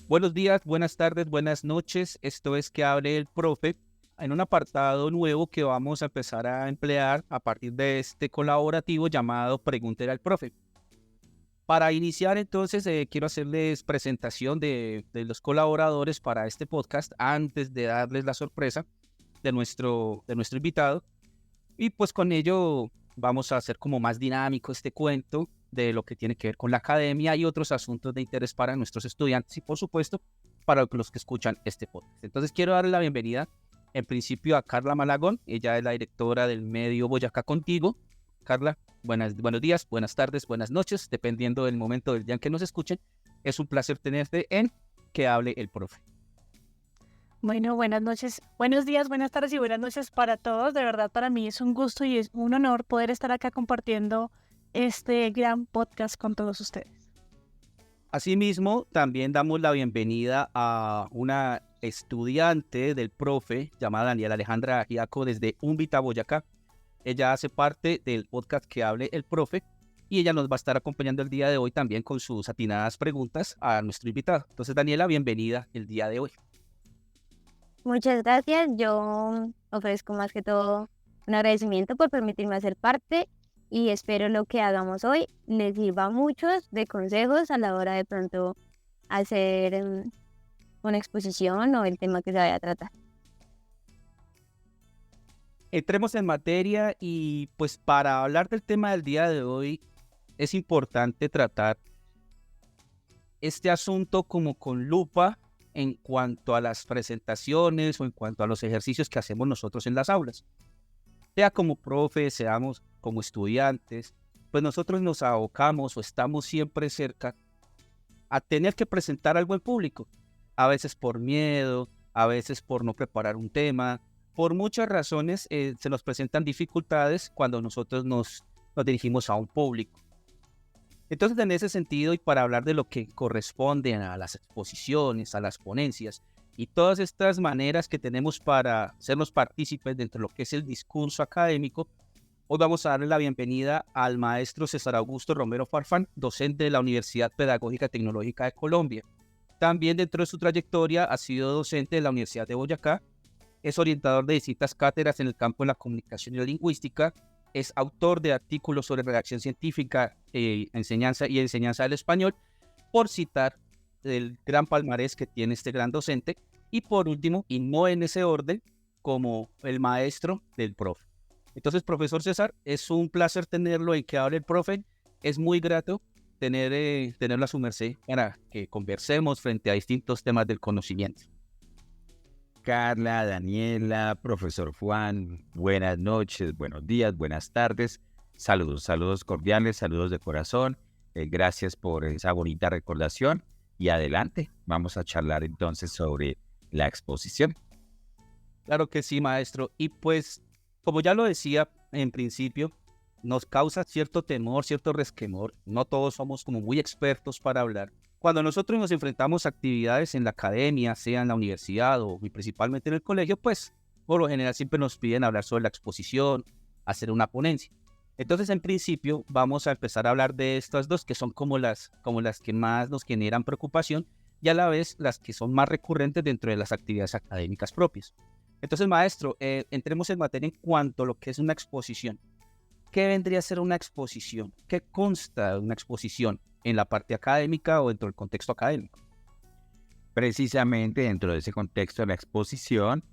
Buenos días, buenas tardes, buenas noches. Esto es Que hable el profe en un apartado nuevo que vamos a empezar a emplear a partir de este colaborativo llamado Pregúntele al profe. Para iniciar entonces quiero hacerles presentación de los colaboradores para este podcast antes de darles la sorpresa de nuestro invitado. Y pues con ello vamos a hacer como más dinámico este cuento de lo que tiene que ver con la academia y otros asuntos de interés para nuestros estudiantes y por supuesto para los que escuchan este podcast. Entonces quiero darle la bienvenida en principio a Carla Malagón. Ella es la directora del medio Boyacá Contigo. Carla, buenos días, buenas tardes, buenas noches, dependiendo del momento del día en que nos escuchen. Es un placer tenerte en Que hable el profe. Bueno, buenas noches, buenos días, buenas tardes y buenas noches para todos. De verdad, para mí es un gusto y es un honor poder estar acá compartiendo este gran podcast con todos ustedes. Asimismo, también damos la bienvenida a una estudiante del profe llamada Daniela Alejandra Agiaco desde Úmbita, Boyacá. Ella hace parte del podcast Que hable el profe y ella nos va a estar acompañando el día de hoy también con sus atinadas preguntas a nuestro invitado. Entonces, Daniela, bienvenida el día de hoy. Muchas gracias. Yo ofrezco más que todo un agradecimiento por permitirme hacer parte y espero lo que hagamos hoy les sirva a muchos de consejos a la hora de pronto hacer una exposición o el tema que se vaya a tratar. Entremos en materia y pues para hablar del tema del día de hoy es importante tratar este asunto como con lupa en cuanto a las presentaciones o en cuanto a los ejercicios que hacemos nosotros en las aulas. Sea como profe, seamos como estudiantes, pues nosotros nos abocamos o estamos siempre cerca a tener que presentar algo en público. A veces por miedo, a veces por no preparar un tema. Por muchas razones se nos presentan dificultades cuando nosotros nos dirigimos a un público. Entonces, en ese sentido, y para hablar de lo que corresponde a las exposiciones, a las ponencias, y todas estas maneras que tenemos para sernos partícipes dentro de lo que es el discurso académico, hoy vamos a darle la bienvenida al maestro César Augusto Romero Farfán, docente de la Universidad Pedagógica Tecnológica de Colombia. También dentro de su trayectoria ha sido docente de la Universidad de Boyacá, es orientador de distintas cátedras en el campo de la comunicación y la lingüística, es autor de artículos sobre redacción científica, enseñanza del español, por citar el gran palmarés que tiene este gran docente. Y por último, y no en ese orden, como el maestro del profe. Entonces, profesor César, es un placer tenerlo en Que hable el profe. Es muy grato tenerlo a su merced para que conversemos frente a distintos temas del conocimiento. Carla, Daniela, profesor Juan, buenas noches, buenos días, buenas tardes, saludos cordiales, saludos de corazón, gracias por esa bonita recordación y adelante, vamos a charlar entonces sobre la exposición. Claro que sí, maestro, y pues, como ya lo decía en principio, nos causa cierto temor, cierto resquemor, no todos somos como muy expertos para hablar. Cuando nosotros nos enfrentamos a actividades en la academia, sea en la universidad o y principalmente en el colegio, pues por lo general siempre nos piden hablar sobre la exposición, hacer una ponencia. Entonces, en principio, vamos a empezar a hablar de estas dos que son como las que más nos generan preocupación y a la vez las que son más recurrentes dentro de las actividades académicas propias. Entonces, maestro, entremos en materia en cuanto a lo que es una exposición. ¿Qué vendría a ser una exposición? ¿Qué consta de una exposición en la parte académica o dentro del contexto académico? Precisamente dentro de ese contexto de la exposición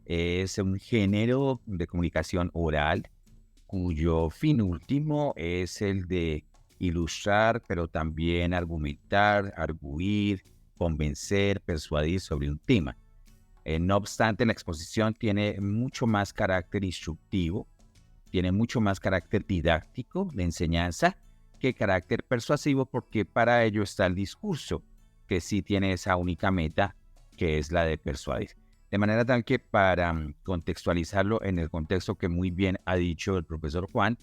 es un género de comunicación oral cuyo fin último es el de ilustrar, pero también argumentar, arguir, convencer, persuadir sobre un tema. No obstante, la exposición tiene mucho más carácter instructivo, tiene mucho más carácter didáctico de enseñanza que carácter persuasivo, porque para ello está el discurso, que sí tiene esa única meta, que es la de persuadir. De manera tal que para contextualizarlo en el contexto que muy bien ha dicho el profesor Juan,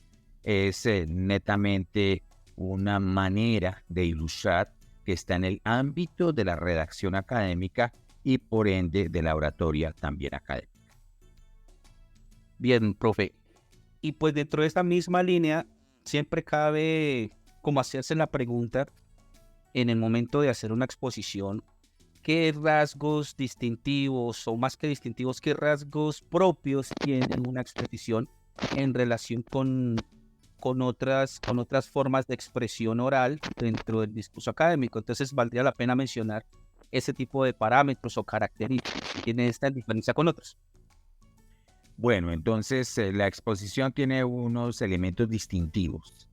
es netamente una manera de ilustrar que está en el ámbito de la redacción académica y por ende de la oratoria también académica. Bien, profe. Y pues dentro de esta misma línea, siempre cabe como hacerse la pregunta en el momento de hacer una exposición, qué rasgos distintivos o más que distintivos, qué rasgos propios tiene una exposición en relación con otras formas de expresión oral dentro del discurso académico. Entonces valdría la pena mencionar ese tipo de parámetros o características que tiene esta diferencia con otros. Bueno, entonces la exposición tiene unos elementos distintivos.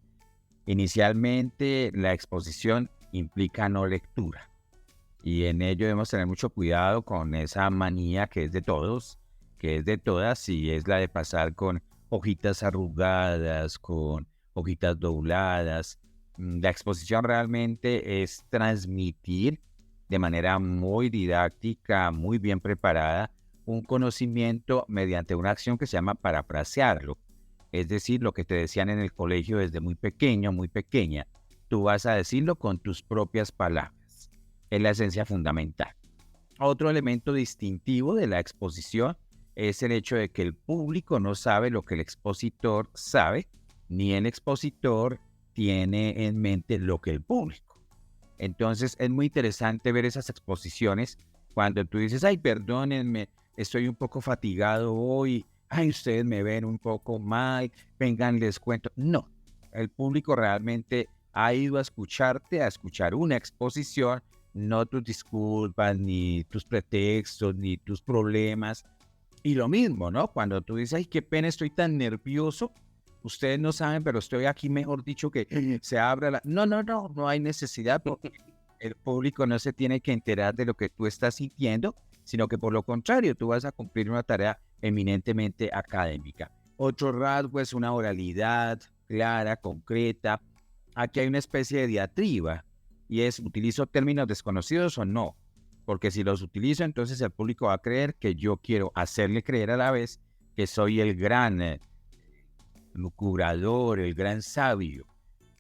Inicialmente, la exposición implica no lectura. Y en ello debemos tener mucho cuidado con esa manía que es de todos, que es de todas, y es la de pasar con hojitas arrugadas, con hojitas dobladas. La exposición realmente es transmitir de manera muy didáctica, muy bien preparada, un conocimiento mediante una acción que se llama parafrasearlo. Es decir, lo que te decían en el colegio desde muy pequeño, muy pequeña, tú vas a decirlo con tus propias palabras. Es la esencia fundamental. Otro elemento distintivo de la exposición es el hecho de que el público no sabe lo que el expositor sabe, ni el expositor tiene en mente lo que el público. Entonces es muy interesante ver esas exposiciones cuando tú dices, ay, perdónenme, estoy un poco fatigado hoy, ay, ustedes me ven un poco mal, vengan, les cuento. No, el público realmente ha ido a escucharte, a escuchar una exposición, no tus disculpas, ni tus pretextos, ni tus problemas. Y lo mismo, ¿no? Cuando tú dices, ay, qué pena, estoy tan nervioso, ustedes no saben, pero estoy aquí, mejor dicho, que se abra la... No hay necesidad, porque el público no se tiene que enterar de lo que tú estás sintiendo, sino que por lo contrario, tú vas a cumplir una tarea eminentemente académica. Otro rasgo es una oralidad clara, concreta. Aquí hay una especie de diatriba, y es, ¿utilizo términos desconocidos o no? Porque si los utilizo, entonces el público va a creer que yo quiero hacerle creer a la vez que soy el gran lucurador, el gran sabio.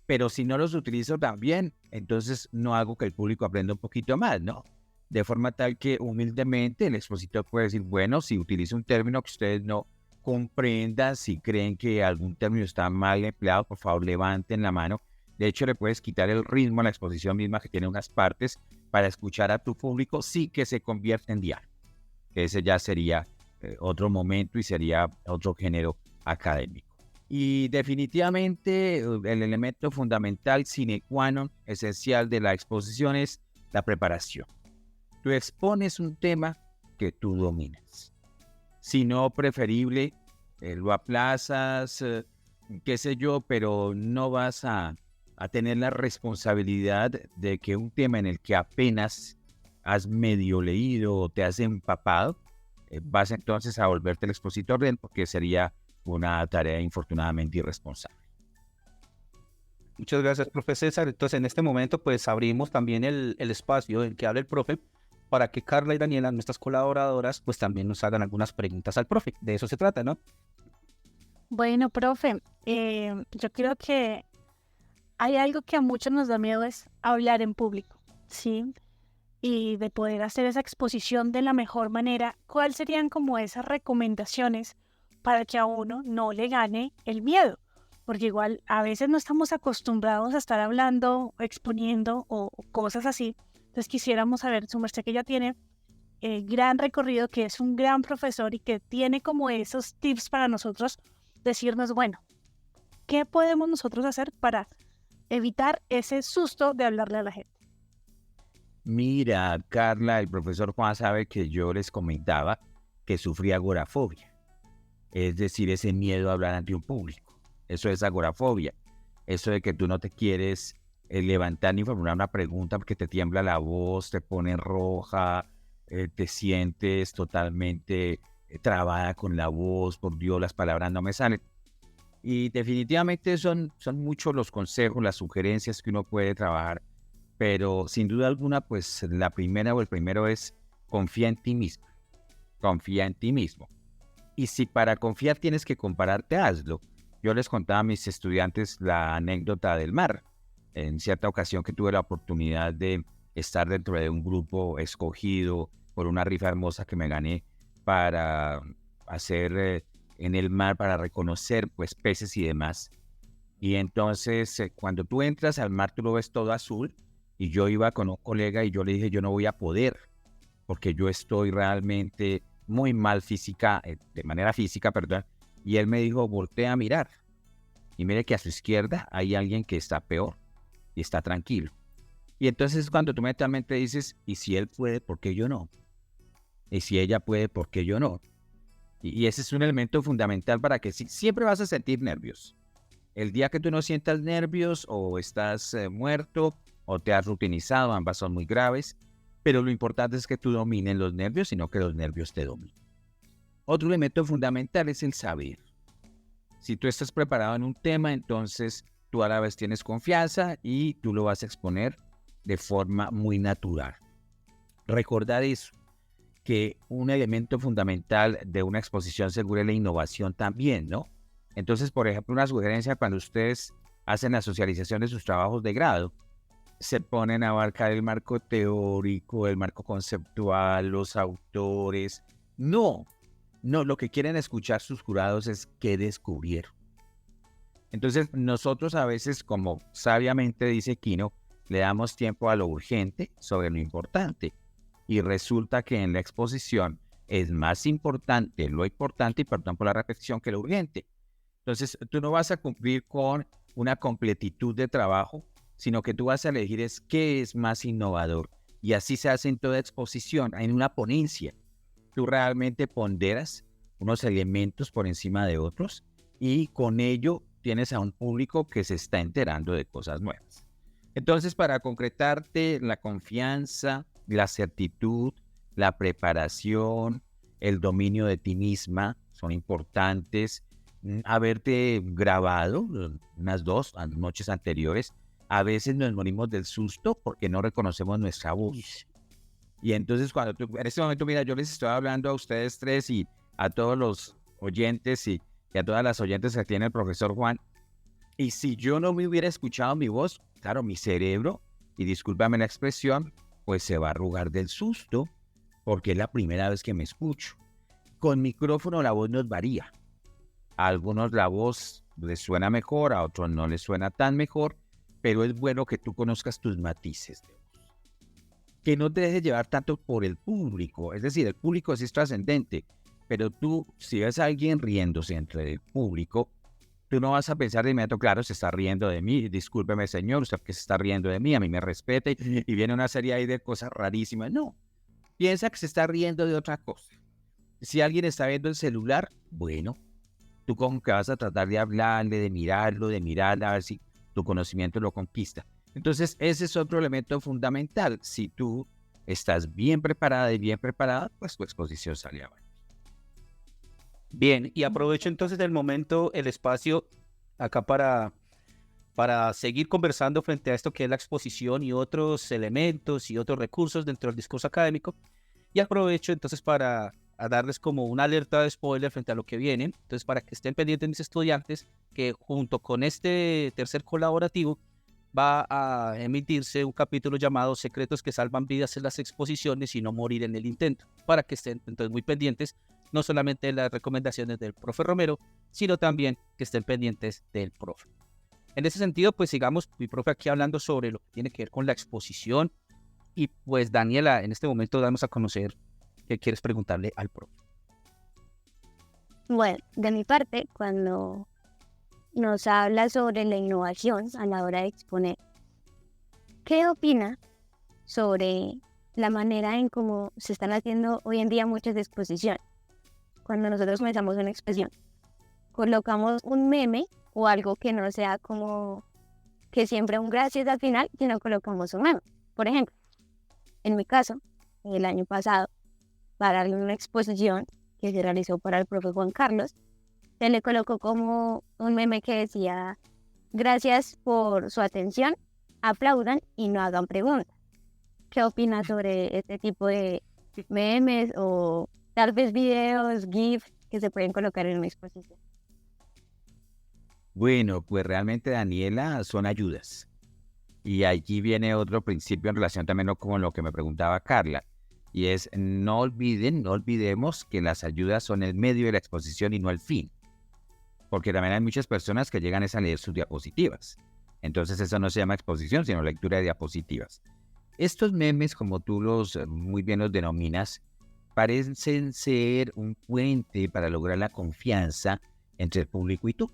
Pero si no los utilizo también, entonces no hago que el público aprenda un poquito más, ¿no? De forma tal que humildemente el expositor puede decir, bueno, si utilizo un término que ustedes no comprendan, si creen que algún término está mal empleado, por favor levanten la mano. De hecho, le puedes quitar el ritmo a la exposición misma, que tiene unas partes, para escuchar a tu público, sí que se convierte en diálogo. Ese ya sería otro momento y sería otro género académico. Y definitivamente el elemento fundamental, sine qua non, esencial de la exposición es la preparación. Tú expones un tema que tú dominas. Si no, preferible, lo aplazas, qué sé yo, pero no vas a tener la responsabilidad de que un tema en el que apenas has medio leído o te has empapado, vas entonces a volverte el expositor de él, porque sería una tarea infortunadamente irresponsable. Muchas gracias, profe César. Entonces, en este momento, pues abrimos también el espacio en que hable el profe para que Carla y Daniela, nuestras colaboradoras, pues también nos hagan algunas preguntas al profe. De eso se trata, ¿no? Bueno, profe, yo creo que hay algo que a muchos nos da miedo, es hablar en público, ¿sí? Y de poder hacer esa exposición de la mejor manera. ¿Cuáles serían como esas recomendaciones para que a uno no le gane el miedo? Porque igual a veces no estamos acostumbrados a estar hablando, exponiendo o cosas así. Entonces quisiéramos saber, su merced que ya tiene gran recorrido, que es un gran profesor y que tiene como esos tips para nosotros, decirnos, bueno, ¿qué podemos nosotros hacer para evitar ese susto de hablarle a la gente? Mira, Carla, el profesor Juan sabe que yo les comentaba que sufría agorafobia, es decir, ese miedo a hablar ante un público. Eso es agorafobia, eso de que tú no te quieres levantar ni formular una pregunta porque te tiembla la voz, te pone roja, te sientes totalmente trabada con la voz, por Dios, las palabras no me salen. Y definitivamente son muchos los consejos, las sugerencias que uno puede trabajar, pero sin duda alguna, pues la primera o el primero es confía en ti mismo, confía en ti mismo. Y si para confiar tienes que compararte, hazlo. Yo les contaba a mis estudiantes la anécdota del mar. En cierta ocasión que tuve la oportunidad de estar dentro de un grupo escogido por una rifa hermosa que me gané para hacer en el mar, para reconocer pues peces y demás. Y entonces cuando tú entras al mar tú lo ves todo azul, y yo iba con un colega y yo le dije, yo no voy a poder, porque yo estoy realmente muy mal de manera física, perdón, y él me dijo, voltea a mirar, y mire que a su izquierda hay alguien que está peor y está tranquilo. Y entonces cuando tú mentalmente dices, ¿y si él puede, por qué yo no? ¿Y si ella puede, por qué yo no? Y ese es un elemento fundamental para que siempre vas a sentir nervios. El día que tú no sientas nervios o estás muerto o te has rutinizado, ambas son muy graves, pero lo importante es que tú domines los nervios y no que los nervios te dominen. Otro elemento fundamental es el saber. Si tú estás preparado en un tema, entonces tú a la vez tienes confianza y tú lo vas a exponer de forma muy natural. Recordar eso, que un elemento fundamental de una exposición segura es la innovación también, ¿no? Entonces, por ejemplo, una sugerencia cuando ustedes hacen la socialización de sus trabajos de grado, se ponen a abarcar el marco teórico, el marco conceptual, los autores. No, lo que quieren escuchar sus jurados es qué descubrieron. Entonces, nosotros a veces, como sabiamente dice Quino, le damos tiempo a lo urgente sobre lo importante. Y resulta que en la exposición es más importante lo importante, y perdón por la repetición, que lo urgente. Entonces, tú no vas a cumplir con una completitud de trabajo, sino que tú vas a elegir es qué es más innovador. Y así se hace en toda exposición, en una ponencia. Tú realmente ponderas unos elementos por encima de otros y con ello tienes a un público que se está enterando de cosas nuevas. Entonces, para concretarte, la confianza, la certitud, la preparación, el dominio de ti misma son importantes. Haberte grabado unas 2 noches anteriores. A veces nos morimos del susto porque no reconocemos nuestra voz. Y entonces cuando tú, en este momento, mira, yo les estoy hablando a ustedes 3 y a todos los oyentes y a todas las oyentes que tiene el profesor Juan. Y si yo no me hubiera escuchado mi voz, claro, mi cerebro, y discúlpame la expresión, pues se va a arrugar del susto porque es la primera vez que me escucho. Con micrófono la voz nos varía. A algunos la voz les suena mejor, a otros no les suena tan mejor, pero es bueno que tú conozcas tus matices de voz. Que no te dejes llevar tanto por el público, es decir, el público sí es trascendente, pero tú, si ves a alguien riéndose entre el público, tú no vas a pensar de inmediato, claro, se está riendo de mí, discúlpeme señor, usted que se está riendo de mí, a mí me respeta, y viene una serie ahí de cosas rarísimas. No, piensa que se está riendo de otra cosa. Si alguien está viendo el celular, bueno, tú como que vas a tratar de hablarle, de mirarla, a ver si tu conocimiento lo conquista. Entonces, ese es otro elemento fundamental. Si tú estás bien preparada y bien preparada, pues tu exposición sale adelante. Bien, y aprovecho entonces el momento, el espacio acá para seguir conversando frente a esto que es la exposición y otros elementos y otros recursos dentro del discurso académico. Y aprovecho entonces para darles como una alerta de spoiler frente a lo que viene. Entonces, para que estén pendientes mis estudiantes, que junto con este tercer colaborativo va a emitirse un capítulo llamado Secretos que salvan vidas en las exposiciones y no morir en el intento. Para que estén entonces muy pendientes, no solamente de las recomendaciones del profe Romero, sino también que estén pendientes del profe. En ese sentido, pues sigamos, mi profe aquí hablando sobre lo que tiene que ver con la exposición. Y pues Daniela, en este momento damos a conocer qué quieres preguntarle al profe. Bueno, de mi parte, cuando nos habla sobre la innovación a la hora de exponer, ¿qué opina sobre la manera en cómo se están haciendo hoy en día muchas exposiciones? Cuando nosotros comenzamos una exposición, colocamos un meme o algo que no sea como que siempre un gracias al final, sino colocamos un meme. Por ejemplo, en mi caso, el año pasado, para una exposición que se realizó para el profe Juan Carlos, se le colocó como un meme que decía: gracias por su atención, aplaudan y no hagan preguntas. ¿Qué opinas sobre este tipo de memes o tal vez videos, GIF que se pueden colocar en una exposición? Bueno, pues realmente, Daniela, son ayudas. Y allí viene otro principio en relación también con lo que me preguntaba Carla. Y es, no olvidemos que las ayudas son el medio de la exposición y no el fin. Porque también hay muchas personas que llegan a leer sus diapositivas. Entonces eso no se llama exposición, sino lectura de diapositivas. Estos memes, como tú muy bien los denominas, parecen ser un puente para lograr la confianza entre el público y tú.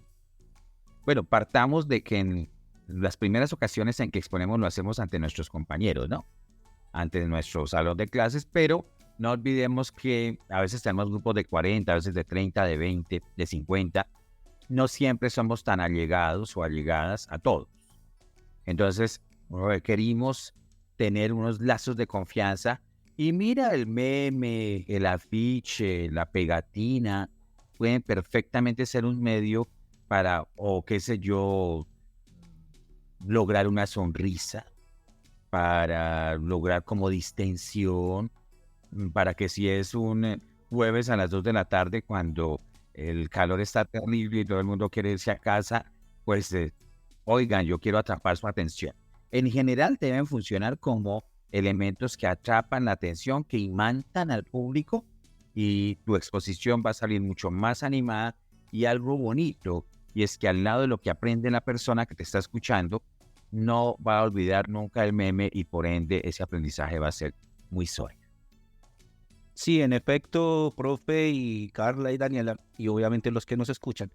Bueno, partamos de que en las primeras ocasiones en que exponemos lo hacemos ante nuestros compañeros, ¿no? Ante nuestro salón de clases, pero no olvidemos que a veces tenemos grupos de 40, a veces de 30, de 20, de 50. No siempre somos tan allegados o allegadas a todos. Entonces, requerimos tener unos lazos de confianza. Y mira, el meme, el afiche, la pegatina, pueden perfectamente ser un medio para, o qué sé yo, lograr una sonrisa, para lograr como distensión, para que si es un jueves a las 2 de la tarde cuando el calor está terrible y todo el mundo quiere irse a casa, pues oigan, yo quiero atrapar su atención. En general deben funcionar como elementos que atrapan la atención, que imantan al público, y tu exposición va a salir mucho más animada. Y algo bonito, y es que al lado de lo que aprende la persona que te está escuchando, no va a olvidar nunca el meme y por ende ese aprendizaje va a ser muy sólido. Sí, en efecto, profe y Carla y Daniela, y obviamente los que nos escuchan,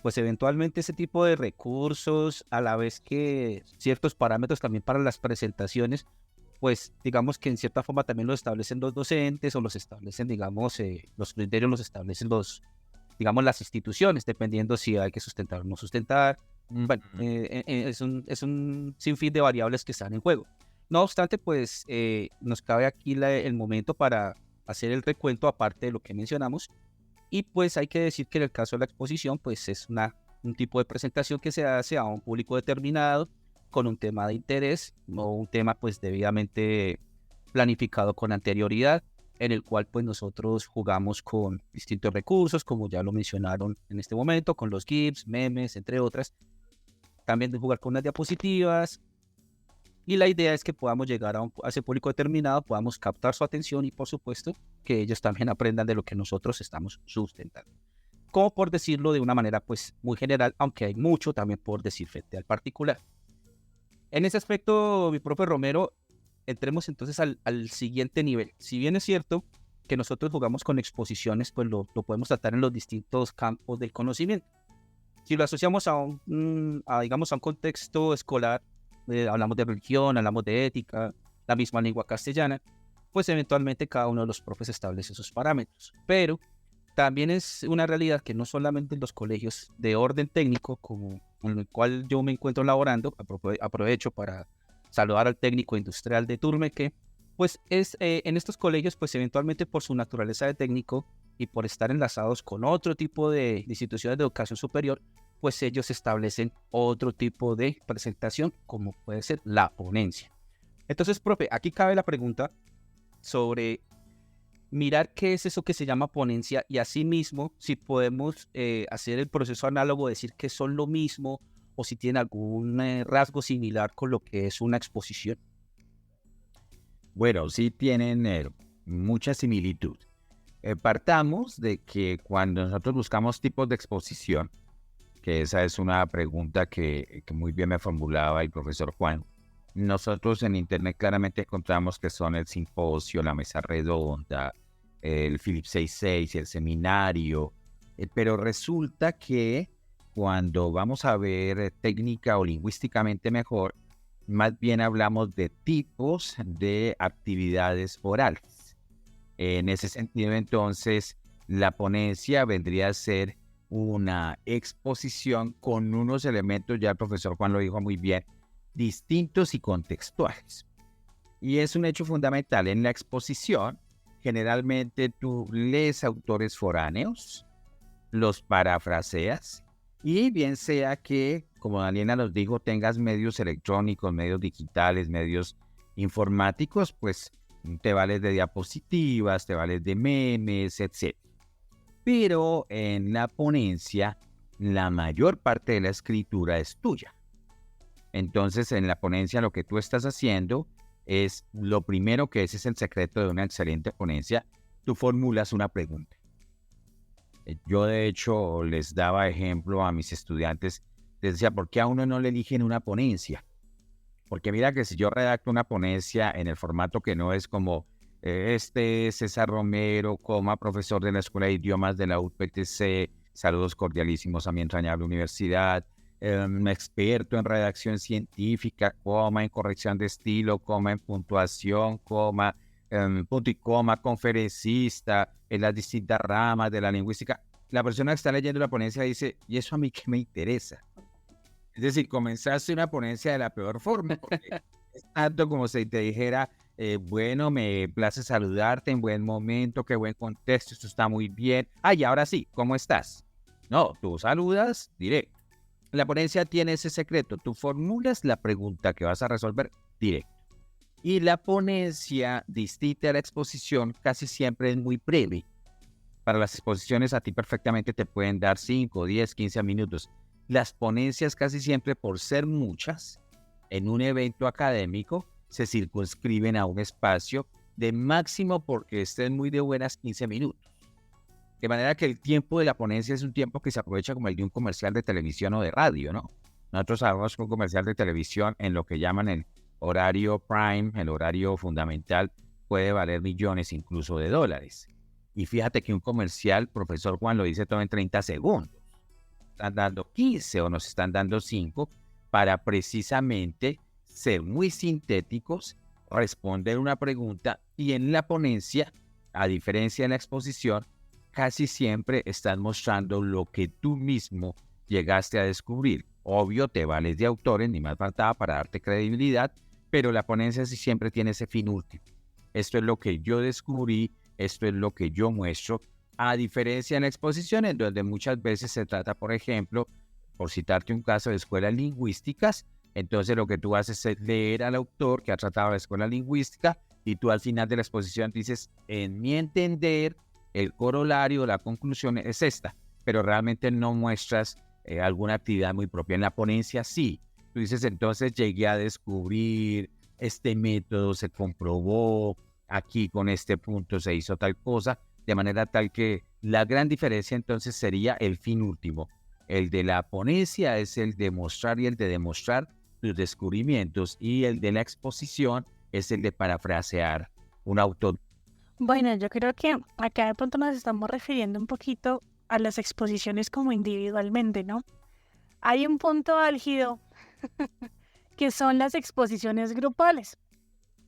pues eventualmente ese tipo de recursos, a la vez que ciertos parámetros también para las presentaciones, pues digamos que en cierta forma también los establecen los docentes o los establecen, digamos, los criterios los establecen digamos, las instituciones, dependiendo si hay que sustentar o no sustentar. Bueno, es un sinfín de variables que están en juego. No obstante, pues nos cabe aquí el momento para hacer el recuento aparte de lo que mencionamos. Y pues hay que decir que en el caso de la exposición, pues es un tipo de presentación que se hace a un público determinado con un tema de interés o un tema pues debidamente planificado con anterioridad, en el cual pues nosotros jugamos con distintos recursos, como ya lo mencionaron en este momento, con los GIFs, memes, entre otras. También de jugar con las diapositivas. Y la idea es que podamos llegar a ese público determinado, podamos captar su atención y por supuesto que ellos también aprendan de lo que nosotros estamos sustentando. Como por decirlo de una manera pues muy general, aunque hay mucho también por decir frente al particular. En ese aspecto, mi profe Romero, entremos entonces al siguiente nivel. Si bien es cierto que nosotros jugamos con exposiciones, pues lo podemos tratar en los distintos campos del conocimiento. Si lo asociamos digamos, a un contexto escolar, hablamos de religión, hablamos de ética, la misma lengua castellana, pues eventualmente cada uno de los profes establece sus parámetros. Pero también es una realidad que no solamente en los colegios de orden técnico, como en el cual yo me encuentro laborando, aprovecho para saludar al técnico industrial de Turmeque, pues en estos colegios, pues eventualmente por su naturaleza de técnico y por estar enlazados con otro tipo de instituciones de educación superior, pues ellos establecen otro tipo de presentación, como puede ser la ponencia. Entonces, profe, aquí cabe la pregunta sobre mirar qué es eso que se llama ponencia y asimismo si podemos hacer el proceso análogo, decir que son lo mismo o si tienen algún rasgo similar con lo que es una exposición. Bueno, sí tienen mucha similitud. Partamos de que cuando nosotros buscamos tipos de exposición, que esa es una pregunta que muy bien me formulaba el profesor Juan, nosotros en Internet claramente encontramos que son el simposio, la mesa redonda, el Philip 66, el seminario, pero resulta que cuando vamos a ver técnica o lingüísticamente mejor, más bien hablamos de tipos de actividades orales. En ese sentido, entonces, la ponencia vendría a ser una exposición con unos elementos, ya el profesor Juan lo dijo muy bien, distintos y contextuales. Y es un hecho fundamental. En la exposición, generalmente tú lees autores foráneos, los parafraseas, y bien sea que, como Daniela nos dijo, tengas medios electrónicos, medios digitales, medios informáticos, pues te vales de diapositivas, te vales de memes, etc. Pero en la ponencia, la mayor parte de la escritura es tuya. Entonces, en la ponencia lo que tú estás haciendo es lo primero, que ese es el secreto de una excelente ponencia. Tú formulas una pregunta. Yo, de hecho, les daba ejemplo a mis estudiantes. Les decía, ¿por qué a uno no le eligen una ponencia? Porque mira que si yo redacto una ponencia en el formato que no es como este César Romero, profesor de la Escuela de Idiomas de la UPTC, saludos cordialísimos a mi entrañable universidad, experto en redacción científica, en corrección de estilo, en puntuación, punto y coma, conferencista en las distintas ramas de la lingüística. La persona que está leyendo la ponencia dice, ¿y eso a mí qué me interesa? Es decir, comenzaste una ponencia de la peor forma, porque es tanto como si te dijera, bueno, me place saludarte en buen momento, qué buen contexto, esto está muy bien. Y ahora sí, ¿cómo estás? No, tú saludas directo. La ponencia tiene ese secreto, tú formulas la pregunta que vas a resolver directo. Y la ponencia, distinta a la exposición, casi siempre es muy breve. Para las exposiciones a ti perfectamente te pueden dar 5, 10, 15 minutos. Las ponencias casi siempre, por ser muchas, en un evento académico, se circunscriben a un espacio de máximo, porque estén muy de buenas, 15 minutos. De manera que el tiempo de la ponencia es un tiempo que se aprovecha como el de un comercial de televisión o de radio, ¿no? Nosotros sabemos que un comercial de televisión, en lo que llaman el horario prime, el horario fundamental, puede valer millones incluso de dólares. Y fíjate que un comercial, profesor Juan, lo dice todo en 30 segundos. Están dando 15 o nos están dando 5 para precisamente ser muy sintéticos, responder una pregunta, y en la ponencia, a diferencia de la exposición, casi siempre estás mostrando lo que tú mismo llegaste a descubrir. Obvio, te vales de autores, ni más faltaba para darte credibilidad, pero la ponencia sí siempre tiene ese fin último. Esto es lo que yo descubrí, esto es lo que yo muestro, a diferencia en la exposición, en donde muchas veces se trata, por ejemplo, por citarte un caso de escuelas lingüísticas, entonces lo que tú haces es leer al autor que ha tratado la escuela lingüística, y tú al final de la exposición dices, en mi entender, el corolario, la conclusión es esta, pero realmente no muestras alguna actividad muy propia. En la ponencia sí, tú dices, entonces llegué a descubrir, este método se comprobó, aquí con este punto se hizo tal cosa, de manera tal que la gran diferencia entonces sería el fin último. El de la ponencia es el de mostrar y el de demostrar tus descubrimientos, y el de la exposición es el de parafrasear un autor. Bueno, yo creo que acá de pronto nos estamos refiriendo un poquito a las exposiciones como individualmente, ¿no? Hay un punto álgido que son las exposiciones grupales.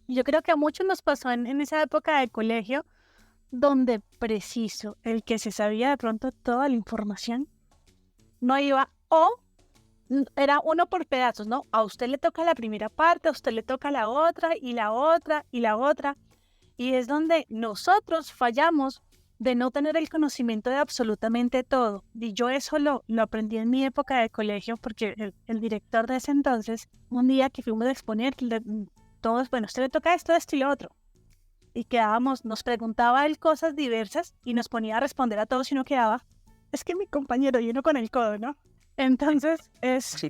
Yo creo que a muchos nos pasó en esa época de colegio, donde preciso el que se sabía de pronto toda la información no iba, o era uno por pedazos, ¿no? A usted le toca la primera parte, a usted le toca la otra y la otra y la otra. Y es donde nosotros fallamos de no tener el conocimiento de absolutamente todo. Y yo eso lo aprendí en mi época de colegio, porque el director de ese entonces, un día que fuimos a exponer, todos, bueno, usted le toca esto y lo otro. Y quedábamos, nos preguntaba él cosas diversas y nos ponía a responder a todos, y uno quedaba, es que mi compañero, y uno con el codo, ¿no? Entonces es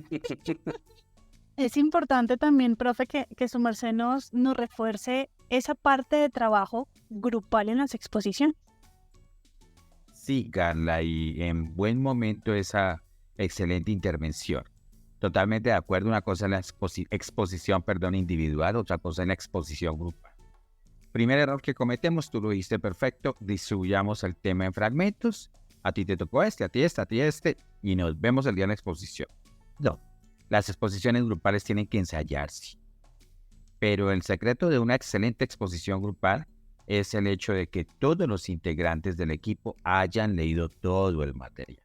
importante también, profe, que su merced nos refuerce esa parte de trabajo grupal en las exposiciones. Sí, Carla, y en buen momento esa excelente intervención. Totalmente de acuerdo, una cosa es la exposición individual, otra cosa es la exposición grupal. Primer error que cometemos, tú lo dijiste perfecto, distribuyamos el tema en fragmentos, a ti te tocó este, a ti este, y nos vemos el día de la exposición. No, las exposiciones grupales tienen que ensayarse, pero el secreto de una excelente exposición grupal es el hecho de que todos los integrantes del equipo hayan leído todo el material.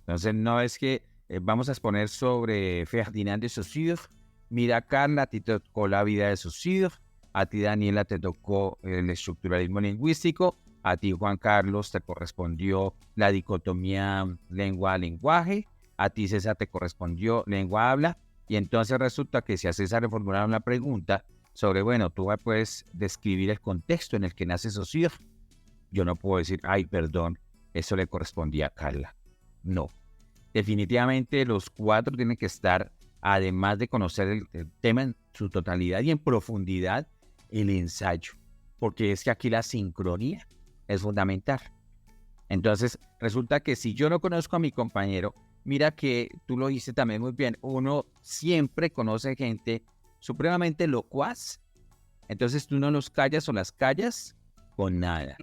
Entonces no es que vamos a exponer sobre Ferdinand de Saussure, mira Carla, a ti te tocó la vida de Saussure, a ti Daniela te tocó el estructuralismo lingüístico, a ti Juan Carlos te correspondió la dicotomía lengua-lenguaje, a ti César te correspondió lengua-habla, y entonces resulta que si a César le formularon una pregunta sobre, bueno, tú puedes describir el contexto en el que nace Saussure, yo no puedo decir, ay, perdón, eso le correspondía a Carla. No. Definitivamente los cuatro tienen que estar, además de conocer el tema en su totalidad y en profundidad, el ensayo. Porque es que aquí la sincronía es fundamental. Entonces, resulta que si yo no conozco a mi compañero, mira que tú lo dices también muy bien, uno siempre conoce gente supremamente locuaz, entonces tú no los callas o las callas con nada.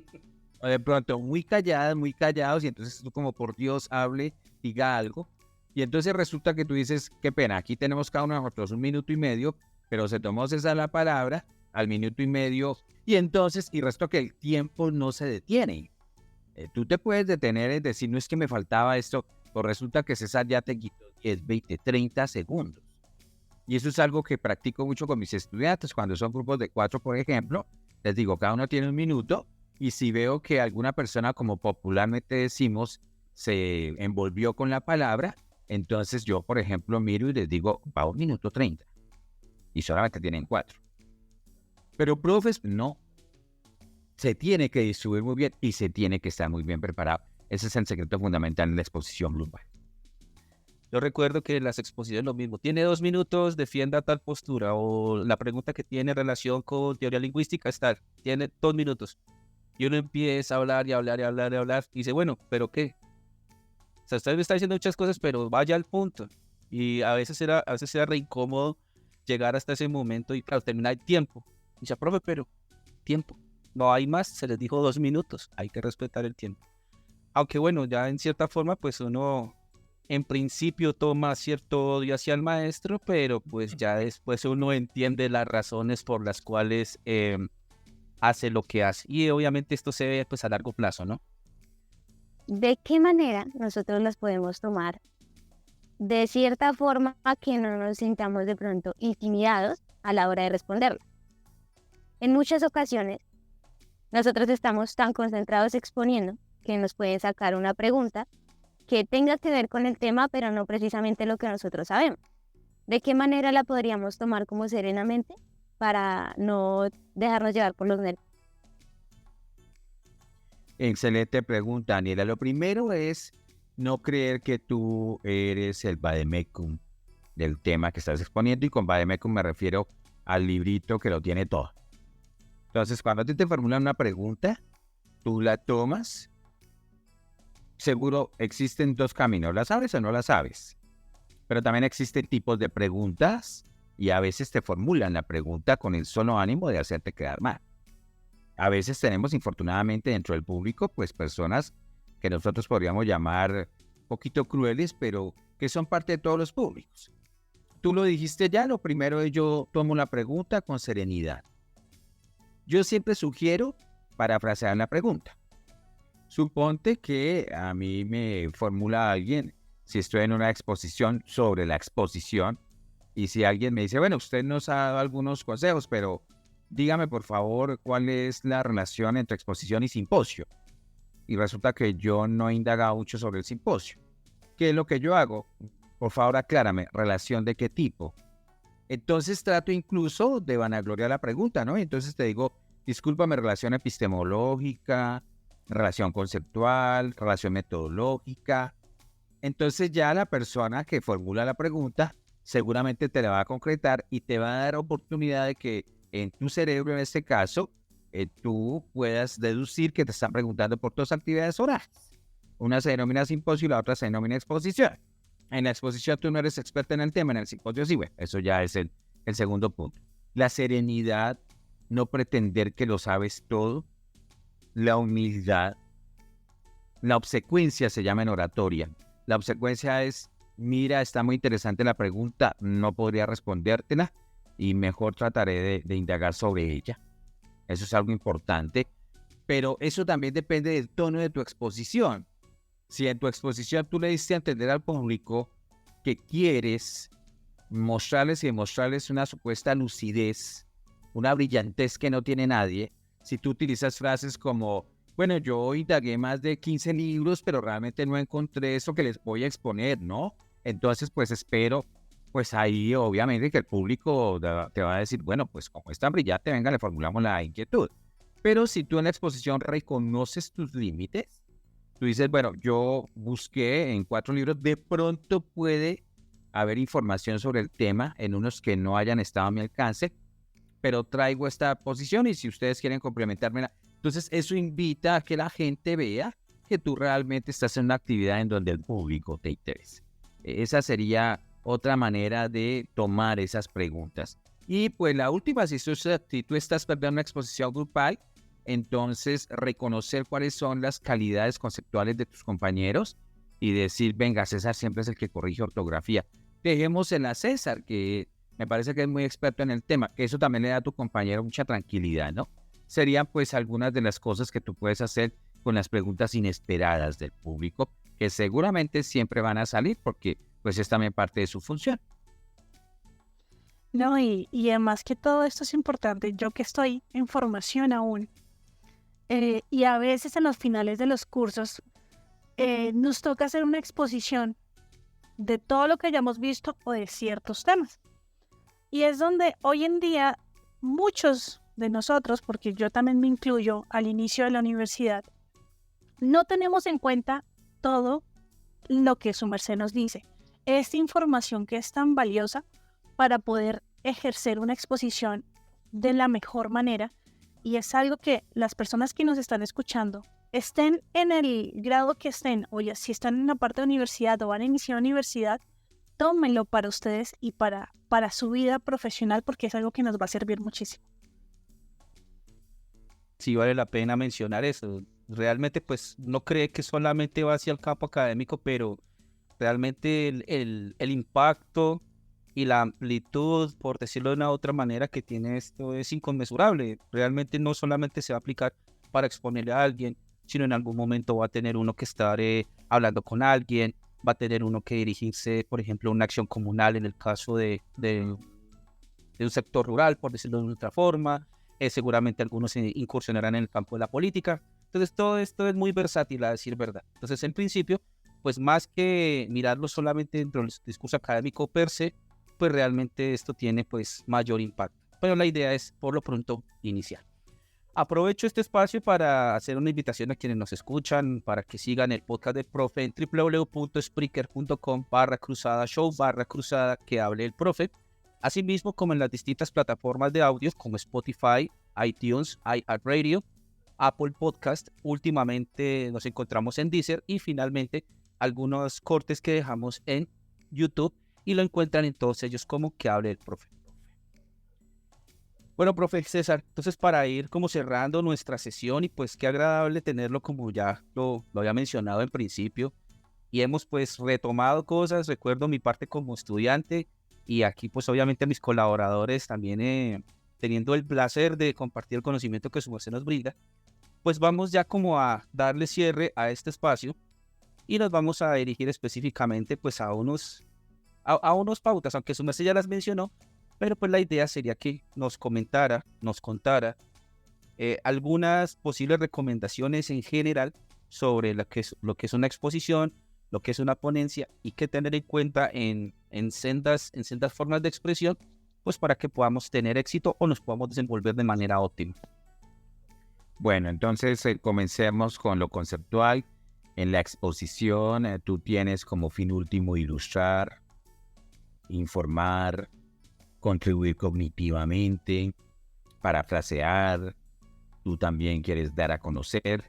O de pronto muy calladas, muy callados, y entonces tú como por Dios hable, diga algo. Y entonces resulta que tú dices, qué pena, aquí tenemos cada uno de nosotros 1 minuto y medio, pero se tomó César la palabra al 1 minuto y medio, y entonces, y resto que el tiempo no se detiene. Tú te puedes detener en decir, no es que me faltaba esto, pues resulta que César ya te quitó 10, 20, 30 segundos. Y eso es algo que practico mucho con mis estudiantes. Cuando son grupos de 4, por ejemplo, les digo, cada uno tiene 1 minuto, y si veo que alguna persona, como popularmente decimos, se envolvió con la palabra, entonces yo, por ejemplo, miro y les digo, va 1 minuto 30, y solamente tienen 4. Pero profes, no. Se tiene que distribuir muy bien y se tiene que estar muy bien preparado. Ese es el secreto fundamental en la exposición Bloomberg. Yo recuerdo que las exposiciones lo mismo. Tiene 2 minutos, defienda tal postura. O la pregunta que tiene relación con teoría lingüística está, tiene 2 minutos. Y uno empieza a hablar y hablar y hablar y hablar. Y dice, bueno, ¿pero qué? O sea, usted me está diciendo muchas cosas, pero vaya al punto. Y a veces era re incómodo llegar hasta ese momento y, claro, terminar el tiempo. Y dice, profe, pero tiempo. No hay más, se les dijo 2 minutos. Hay que respetar el tiempo. Aunque bueno, ya en cierta forma, pues uno en principio toma cierto odio hacia el maestro, pero pues ya después uno entiende las razones por las cuales hace lo que hace. Y obviamente esto se ve pues a largo plazo, ¿no? ¿De qué manera nosotros las podemos tomar de cierta forma que no nos sintamos de pronto intimidados a la hora de responderla? En muchas ocasiones, nosotros estamos tan concentrados exponiendo que nos pueden sacar una pregunta que tenga que ver con el tema, pero no precisamente lo que nosotros sabemos. ¿De qué manera la podríamos tomar como serenamente para no dejarnos llevar por los nervios? Excelente pregunta, Daniela. Lo primero es no creer que tú eres el vademecum del tema que estás exponiendo, y con vademecum me refiero al librito que lo tiene todo. Entonces, cuando a ti te formulan una pregunta, tú la tomas. Seguro existen 2 caminos, ¿la sabes o no la sabes? Pero también existen tipos de preguntas, y a veces te formulan la pregunta con el solo ánimo de hacerte quedar mal. A veces tenemos, infortunadamente, dentro del público, pues personas que nosotros podríamos llamar un poquito crueles, pero que son parte de todos los públicos. Tú lo dijiste ya, lo primero es yo tomo la pregunta con serenidad. Yo siempre sugiero parafrasear la pregunta. Suponte que a mí me formula alguien, si estoy en una exposición, sobre la exposición, y si alguien me dice, bueno, usted nos ha dado algunos consejos, pero dígame por favor cuál es la relación entre exposición y simposio. Y resulta que yo no he indagado mucho sobre el simposio. ¿Qué es lo que yo hago? Por favor, aclárame, ¿relación de qué tipo? Entonces trato incluso de vanagloriar la pregunta, ¿no? Entonces te digo, discúlpame, relación epistemológica, relación conceptual, relación metodológica. Entonces ya la persona que formula la pregunta seguramente te la va a concretar y te va a dar oportunidad de que en tu cerebro, en este caso, tú puedas deducir que te están preguntando por 2 actividades orales. Una se denomina simposio y la otra se denomina exposición. En la exposición tú no eres experta en el tema, en el simposio sí, bueno, eso ya es el segundo punto. La serenidad, no pretender que lo sabes todo. La humildad, la obsecuencia se llama en oratoria. La obsecuencia es, mira, está muy interesante la pregunta, no podría respondértela y mejor trataré de indagar sobre ella. Eso es algo importante, pero eso también depende del tono de tu exposición. Si en tu exposición tú le diste a entender al público que quieres mostrarles y demostrarles una supuesta lucidez, una brillantez que no tiene nadie, si tú utilizas frases como, bueno, yo indagué más de 15 libros, pero realmente no encontré eso que les voy a exponer, ¿no? Entonces, pues espero, pues ahí obviamente que el público te va a decir, bueno, pues como es tan brillante, venga, le formulamos la inquietud. Pero si tú en la exposición reconoces tus límites, tú dices, bueno, yo busqué en 4 libros, de pronto puede haber información sobre el tema en unos que no hayan estado a mi alcance, pero traigo esta posición y si ustedes quieren complementármela. Entonces eso invita a que la gente vea que tú realmente estás en una actividad en donde el público te interesa. Esa sería otra manera de tomar esas preguntas. Y pues la última, si tú estás perdiendo una exposición grupal, entonces reconocer cuáles son las calidades conceptuales de tus compañeros y decir, venga, César siempre es el que corrige ortografía. Dejémosela a César, que me parece que es muy experto en el tema, que eso también le da a tu compañero mucha tranquilidad, ¿no? Serían pues algunas de las cosas que tú puedes hacer con las preguntas inesperadas del público, que seguramente siempre van a salir porque pues es también parte de su función. No, y además que todo esto es importante, yo que estoy en formación aún, y a veces en los finales de los cursos nos toca hacer una exposición de todo lo que hayamos visto o de ciertos temas. Y es donde hoy en día muchos de nosotros, porque yo también me incluyo al inicio de la universidad, no tenemos en cuenta todo lo que su merced nos dice. Esta información que es tan valiosa para poder ejercer una exposición de la mejor manera, y es algo que las personas que nos están escuchando, estén en el grado que estén, o ya si están en la parte de universidad o van a iniciar universidad, tómenlo para ustedes y para su vida profesional, porque es algo que nos va a servir muchísimo. Sí vale la pena mencionar eso. Realmente pues no cree que solamente va hacia el campo académico, pero realmente el impacto y la amplitud, por decirlo de una otra manera, que tiene esto es inconmensurable. Realmente no solamente se va a aplicar para exponerle a alguien, sino en algún momento va a tener uno que estar hablando con alguien, va a tener uno que dirigirse, por ejemplo, a una acción comunal en el caso de un sector rural, por decirlo de otra forma. Seguramente algunos se incursionarán en el campo de la política. Entonces todo esto es muy versátil, a decir verdad. Entonces en principio, pues más que mirarlo solamente dentro del discurso académico per se, pues realmente esto tiene pues mayor impacto. Pero la idea es por lo pronto iniciar. Aprovecho este espacio para hacer una invitación a quienes nos escuchan para que sigan el podcast del profe en www.spreaker.com/cruzada show/cruzada que hable el profe. Asimismo, como en las distintas plataformas de audios como Spotify, iTunes, iHeartRadio, Apple Podcast. Últimamente nos encontramos en Deezer y finalmente algunos cortes que dejamos en YouTube y lo encuentran en todos ellos como que hable el profe. Bueno, profe César, entonces para ir como cerrando nuestra sesión y pues qué agradable tenerlo como ya lo había mencionado en principio y hemos pues retomado cosas, recuerdo mi parte como estudiante y aquí pues obviamente mis colaboradores también teniendo el placer de compartir el conocimiento que su merced nos brinda, pues vamos ya como a darle cierre a este espacio y nos vamos a dirigir específicamente pues a unos pautas, aunque su merced ya las mencionó, pero pues la idea sería que nos contara algunas posibles recomendaciones en general sobre lo que es una exposición, lo que es una ponencia y qué tener en cuenta en sendas formas de expresión, pues para que podamos tener éxito o nos podamos desenvolver de manera óptima. Bueno, entonces comencemos con lo conceptual. En la exposición tú tienes como fin último ilustrar, informar, contribuir cognitivamente, parafrasear, tú también quieres dar a conocer,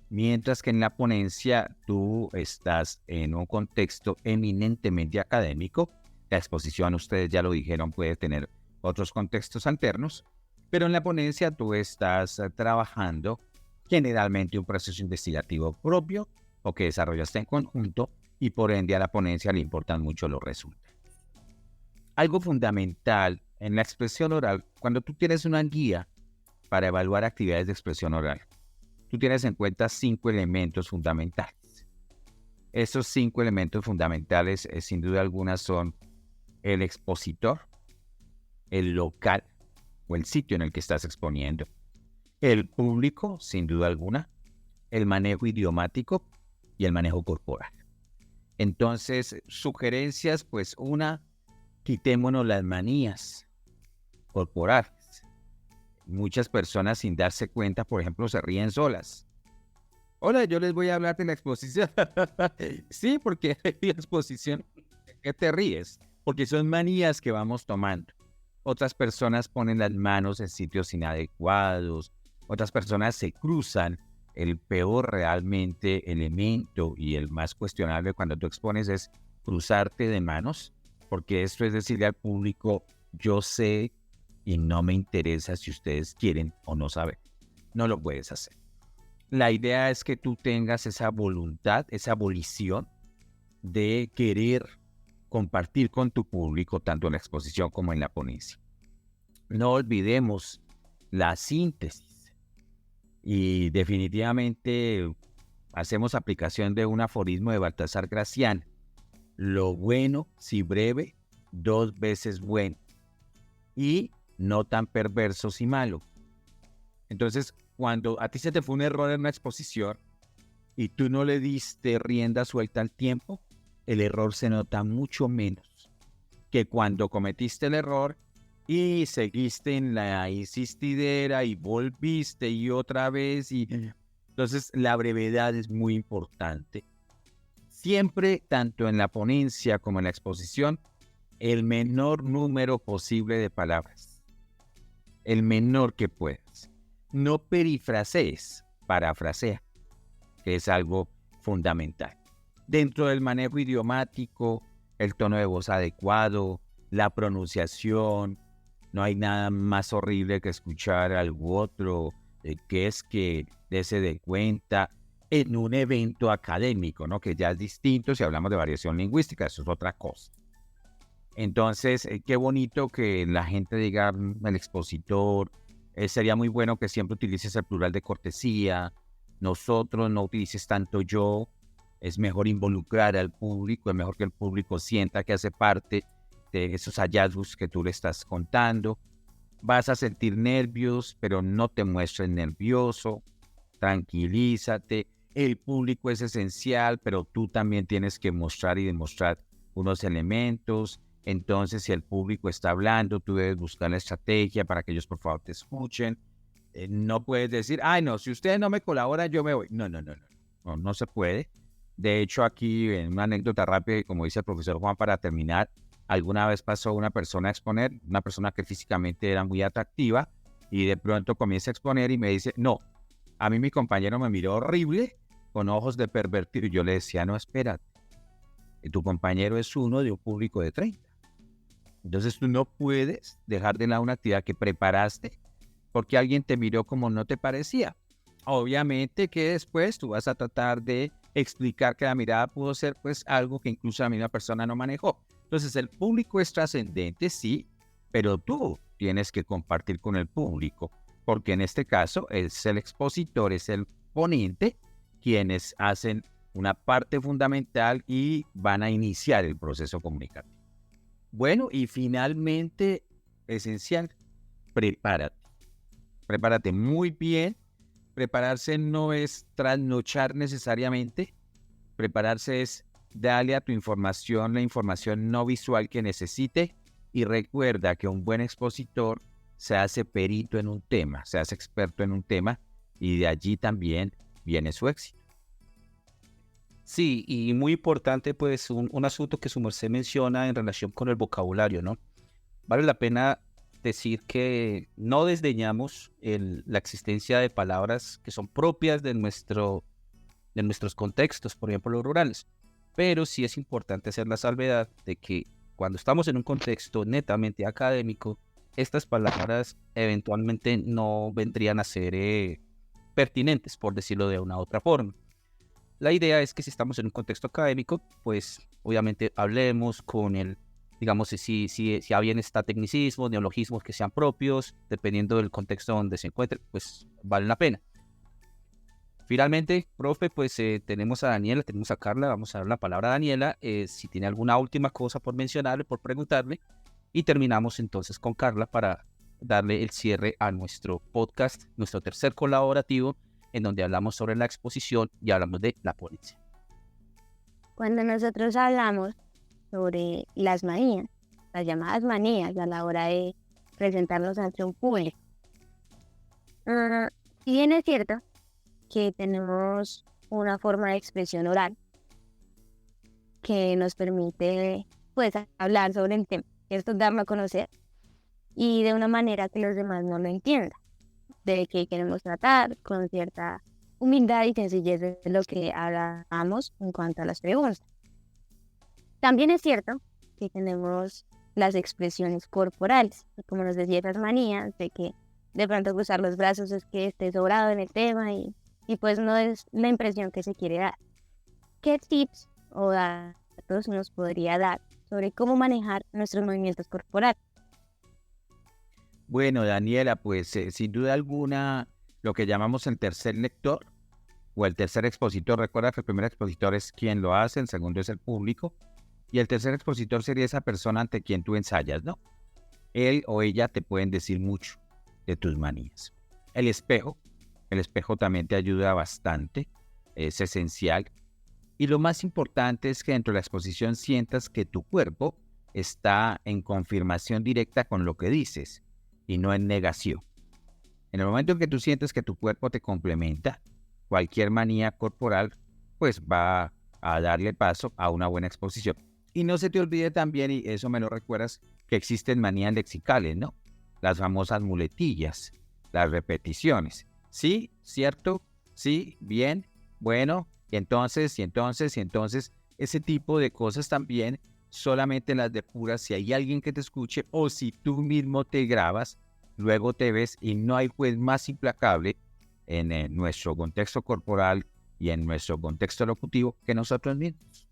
mientras que en la ponencia tú estás en un contexto eminentemente académico. La exposición, ustedes ya lo dijeron, puede tener otros contextos alternos, pero en la ponencia tú estás trabajando generalmente un proceso investigativo propio o que desarrollaste en conjunto y por ende a la ponencia le importan mucho los resultados. Algo fundamental en la expresión oral, cuando tú tienes una guía para evaluar actividades de expresión oral, tú tienes en cuenta 5 elementos fundamentales. Esos 5 elementos fundamentales, sin duda alguna, son el expositor, el local o el sitio en el que estás exponiendo, el público, sin duda alguna, el manejo idiomático y el manejo corporal. Entonces, sugerencias, pues una, quitémonos las manías corporales. Muchas personas sin darse cuenta, por ejemplo, se ríen solas. Hola, yo les voy a hablar de la exposición. Sí, porque la exposición, ¿qué te ríes? Porque son manías que vamos tomando. Otras personas ponen las manos en sitios inadecuados. Otras personas se cruzan. El peor realmente elemento y el más cuestionable cuando tú expones es cruzarte de manos, porque esto es decirle al público, yo sé y no me interesa si ustedes quieren o no saben. No lo puedes hacer. La idea es que tú tengas esa voluntad, esa volición de querer compartir con tu público tanto en la exposición como en la ponencia. No olvidemos la síntesis y definitivamente hacemos aplicación de un aforismo de Baltasar Gracián: lo bueno, si breve, 2 veces bueno, y no tan perverso si malo. Entonces, cuando a ti se te fue un error en una exposición y tú no le diste rienda suelta al tiempo, el error se nota mucho menos que cuando cometiste el error y seguiste en la insistidera y volviste y otra vez. Entonces, la brevedad es muy importante. Siempre, tanto en la ponencia como en la exposición, el menor número posible de palabras. El menor que puedas. No perifrasees, parafrasea, que es algo fundamental. Dentro del manejo idiomático, el tono de voz adecuado, la pronunciación, no hay nada más horrible que escuchar algo otro, que es que dése de cuenta en un evento académico, ¿no? Que ya es distinto si hablamos de variación lingüística, eso es otra cosa. Entonces, qué bonito que la gente diga el expositor. Sería muy bueno que siempre utilices el plural de cortesía. Nosotros, no utilices tanto yo. Es mejor involucrar al público, es mejor que el público sienta que hace parte de esos hallazgos que tú le estás contando. Vas a sentir nervios, pero no te muestres nervioso. Tranquilízate. El público es esencial, pero tú también tienes que mostrar y demostrar unos elementos. Entonces, si el público está hablando, tú debes buscar la estrategia para que ellos por favor te escuchen. No puedes decir, ay no, si ustedes no me colaboran, yo me voy. No se puede. De hecho, aquí en una anécdota rápida, como dice el profesor Juan, para terminar, alguna vez pasó una persona a exponer, una persona que físicamente era muy atractiva, y de pronto comienza a exponer y me dice, no, a mí mi compañero me miró horrible, con ojos de pervertido, y yo le decía, no, espérate, tu compañero es uno de un público de 30. Entonces tú no puedes dejar de lado una actividad que preparaste porque alguien te miró como no te parecía. Obviamente que después tú vas a tratar de explicar que la mirada pudo ser pues algo que incluso la misma persona no manejó. Entonces el público es trascendente, sí, pero tú tienes que compartir con el público, porque en este caso es el expositor, es el ponente, quienes hacen una parte fundamental y van a iniciar el proceso comunicativo. Bueno, y finalmente, esencial, prepárate. Prepárate muy bien. Prepararse no es trasnochar necesariamente. Prepararse es darle a tu información la información no visual que necesite. Y recuerda que un buen expositor se hace perito en un tema, se hace experto en un tema, y de allí también viene su éxito. Sí, y muy importante, pues, un asunto que su merced menciona en relación con el vocabulario, ¿no? Vale la pena decir que no desdeñamos la existencia de palabras que son propias de nuestros contextos, por ejemplo, los rurales. Pero sí es importante hacer la salvedad de que cuando estamos en un contexto netamente académico, estas palabras eventualmente no vendrían a ser pertinentes, por decirlo de una u otra forma. La idea es que si estamos en un contexto académico, pues obviamente hablemos con digamos, si bien está tecnicismos, neologismos que sean propios, dependiendo del contexto donde se encuentre, pues vale la pena. Finalmente, profe, pues tenemos a Daniela, tenemos a Carla, vamos a dar la palabra a Daniela, si tiene alguna última cosa por mencionarle, por preguntarle, y terminamos entonces con Carla para darle el cierre a nuestro podcast, nuestro tercer colaborativo, en donde hablamos sobre la exposición y hablamos de la ponencia. Cuando nosotros hablamos sobre las manías, las llamadas manías a la hora de presentarnos ante un público, si bien es cierto que tenemos una forma de expresión oral que nos permite pues hablar sobre el tema, esto es darlo a conocer y de una manera que los demás no lo entiendan, de que queremos tratar con cierta humildad y sencillez de lo que hablamos en cuanto a las preguntas. También es cierto que tenemos las expresiones corporales. Y como nos decía, esas manías de que de pronto cruzar los brazos es que esté sobrado en el tema y pues no es la impresión que se quiere dar. ¿Qué tips o datos nos podría dar sobre cómo manejar nuestros movimientos corporales? Bueno, Daniela, pues sin duda alguna, lo que llamamos el tercer lector o el tercer expositor. Recuerda que el primer expositor es quien lo hace, el segundo es el público, y el tercer expositor sería esa persona ante quien tú ensayas, ¿no? Él o ella te pueden decir mucho de tus manías. El espejo también te ayuda bastante, es esencial. Y lo más importante es que dentro de la exposición sientas que tu cuerpo está en confirmación directa con lo que dices y no en negación. En el momento en que tú sientes que tu cuerpo te complementa, cualquier manía corporal pues va a darle paso a una buena exposición. Y no se te olvide también, y eso me lo recuerdas, que existen manías lexicales, ¿no? Las famosas muletillas, las repeticiones. ¿Sí? ¿Cierto? ¿Sí? ¿Bien? Bueno, y entonces, ese tipo de cosas también solamente las depuras si hay alguien que te escuche o si tú mismo te grabas, luego te ves y no hay juez más implacable en nuestro contexto corporal y en nuestro contexto locutivo que nosotros mismos.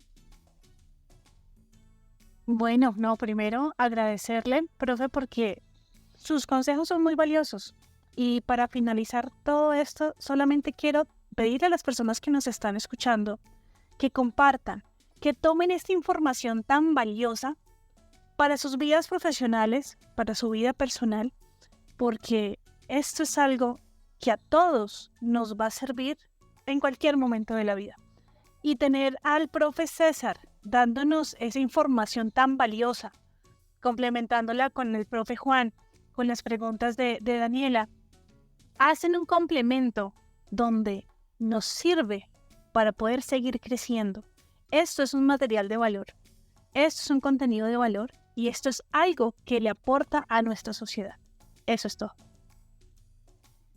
Bueno, no, primero agradecerle, profe, porque sus consejos son muy valiosos. Y para finalizar todo esto, solamente quiero pedirle a las personas que nos están escuchando que compartan, que tomen esta información tan valiosa para sus vidas profesionales, para su vida personal, porque esto es algo que a todos nos va a servir en cualquier momento de la vida. Y tener al profe César dándonos esa información tan valiosa, complementándola con el profe Juan, con las preguntas de Daniela, hacen un complemento donde nos sirve para poder seguir creciendo. Esto es un material de valor, esto es un contenido de valor y esto es algo que le aporta a nuestra sociedad. Eso es todo.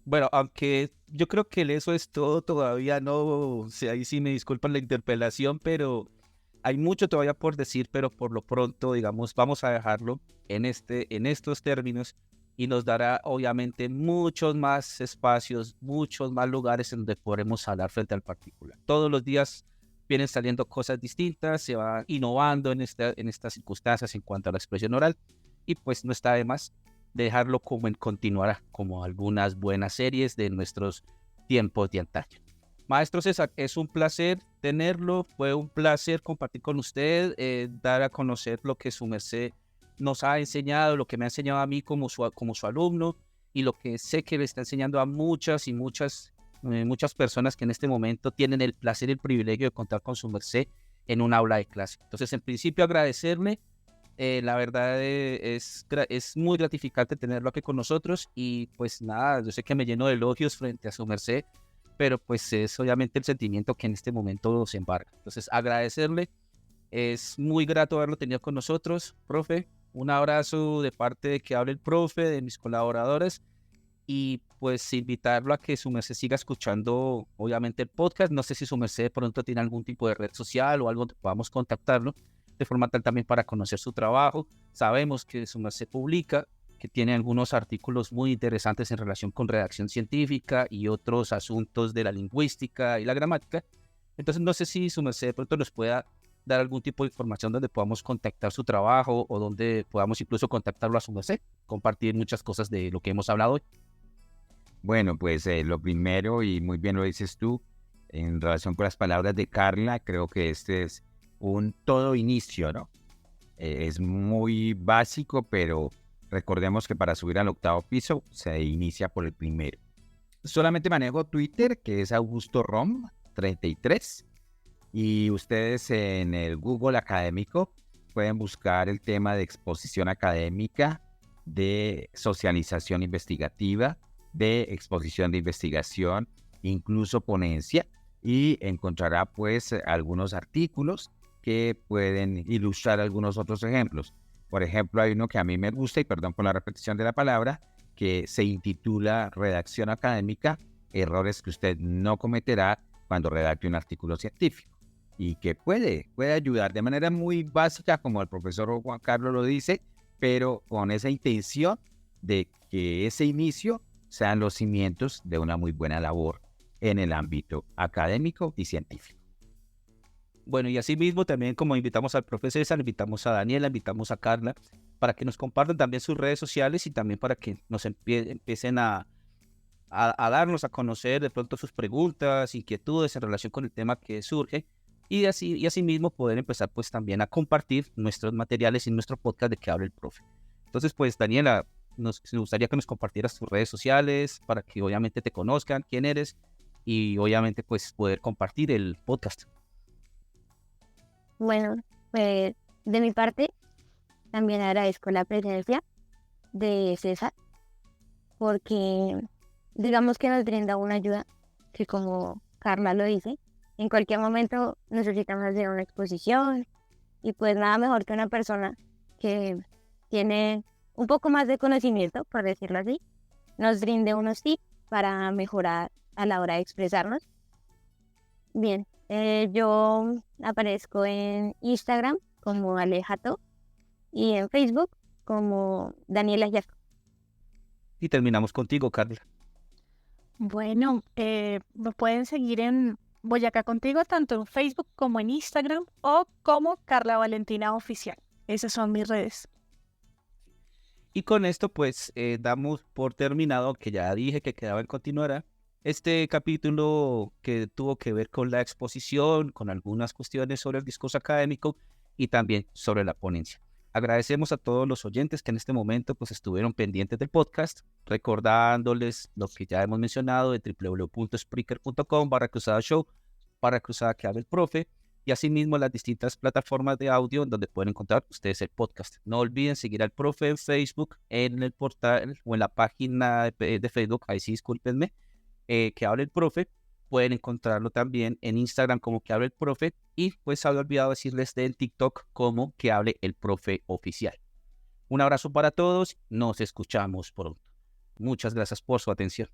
Bueno, aunque yo creo que el eso es todo, todavía no, o sea, ahí sí me disculpan la interpelación, pero hay mucho todavía por decir, pero por lo pronto, digamos, vamos a dejarlo en estos términos y nos dará obviamente muchos más espacios, muchos más lugares en donde podremos hablar frente al particular. Todos los días vienen saliendo cosas distintas, se va innovando en estas circunstancias en cuanto a la expresión oral y pues no está de más dejarlo como en continuar como algunas buenas series de nuestros tiempos de antaño. Maestro César, es un placer tenerlo, fue un placer compartir con usted, dar a conocer lo que su merced nos ha enseñado, lo que me ha enseñado a mí como su alumno y lo que sé que le está enseñando a muchas personas que en este momento tienen el placer y el privilegio de contar con su merced en un aula de clase. Entonces, en principio, agradecerle. La verdad es muy gratificante tenerlo aquí con nosotros y pues nada, yo sé que me lleno de elogios frente a su merced, pero pues es obviamente el sentimiento que en este momento nos embarga. Entonces agradecerle, es muy grato haberlo tenido con nosotros, profe, un abrazo de parte de que hable el profe, de mis colaboradores y pues invitarlo a que su merced siga escuchando obviamente el podcast. No sé si su merced de pronto tiene algún tipo de red social o algo donde podamos contactarlo de forma tal también para conocer su trabajo. Sabemos que su merced publica, que tiene algunos artículos muy interesantes en relación con redacción científica y otros asuntos de la lingüística y la gramática. Entonces no sé si su merced de pronto nos pueda dar algún tipo de información donde podamos contactar su trabajo o donde podamos incluso contactarlo a su merced, compartir muchas cosas de lo que hemos hablado hoy. Bueno, pues lo primero, y muy bien lo dices tú, en relación con las palabras de Carla, creo que este es un todo inicio, ¿no? Es muy básico, pero recordemos que para subir al octavo piso se inicia por el primero. Solamente manejo Twitter, que es Augusto Rom 33, y ustedes en el Google académico pueden buscar el tema de exposición académica, de socialización investigativa, de exposición de investigación, incluso ponencia, y encontrará pues algunos artículos que pueden ilustrar algunos otros ejemplos. Por ejemplo, hay uno que a mí me gusta, y perdón por la repetición de la palabra, que se intitula Redacción académica, errores que usted no cometerá cuando redacte un artículo científico, y que puede ayudar de manera muy básica, como el profesor Juan Carlos lo dice, pero con esa intención de que ese inicio sean los cimientos de una muy buena labor en el ámbito académico y científico. Bueno, y asimismo también como invitamos al profe César, invitamos a Daniela, invitamos a Carla, para que nos compartan también sus redes sociales y también para que nos empiecen a darnos a conocer de pronto sus preguntas, inquietudes en relación con el tema que surge y asimismo poder empezar pues también a compartir nuestros materiales y nuestro podcast de que hable el profe. Entonces pues Daniela, nos gustaría que nos compartieras tus redes sociales para que obviamente te conozcan, quién eres y obviamente pues poder compartir el podcast. Bueno, pues de mi parte también agradezco la presencia de César porque digamos que nos brinda una ayuda que como Carla lo dice, en cualquier momento necesitamos hacer una exposición y pues nada mejor que una persona que tiene un poco más de conocimiento, por decirlo así, nos brinde unos tips para mejorar a la hora de expresarnos. Bien, yo aparezco en Instagram como Alejato y en Facebook como Daniela Yasco. Y terminamos contigo, Carla. Bueno, me pueden seguir en Boyacá Contigo, tanto en Facebook como en Instagram o como Carla Valentina Oficial. Esas son mis redes. Y con esto pues damos por terminado, que ya dije que quedaba en continuará, este capítulo que tuvo que ver con la exposición, con algunas cuestiones sobre el discurso académico y también sobre la ponencia. Agradecemos a todos los oyentes que en este momento pues estuvieron pendientes del podcast, recordándoles lo que ya hemos mencionado de www.spreaker.com/show, /que hable el profe, y asimismo las distintas plataformas de audio donde pueden encontrar ustedes el podcast. No olviden seguir al profe en Facebook, en el portal o en la página de Facebook, ahí sí discúlpenme, que hable el profe. Pueden encontrarlo también en Instagram como que hable el profe y pues había olvidado decirles de en TikTok como que hable el profe oficial. Un abrazo para todos, nos escuchamos pronto. Muchas gracias por su atención.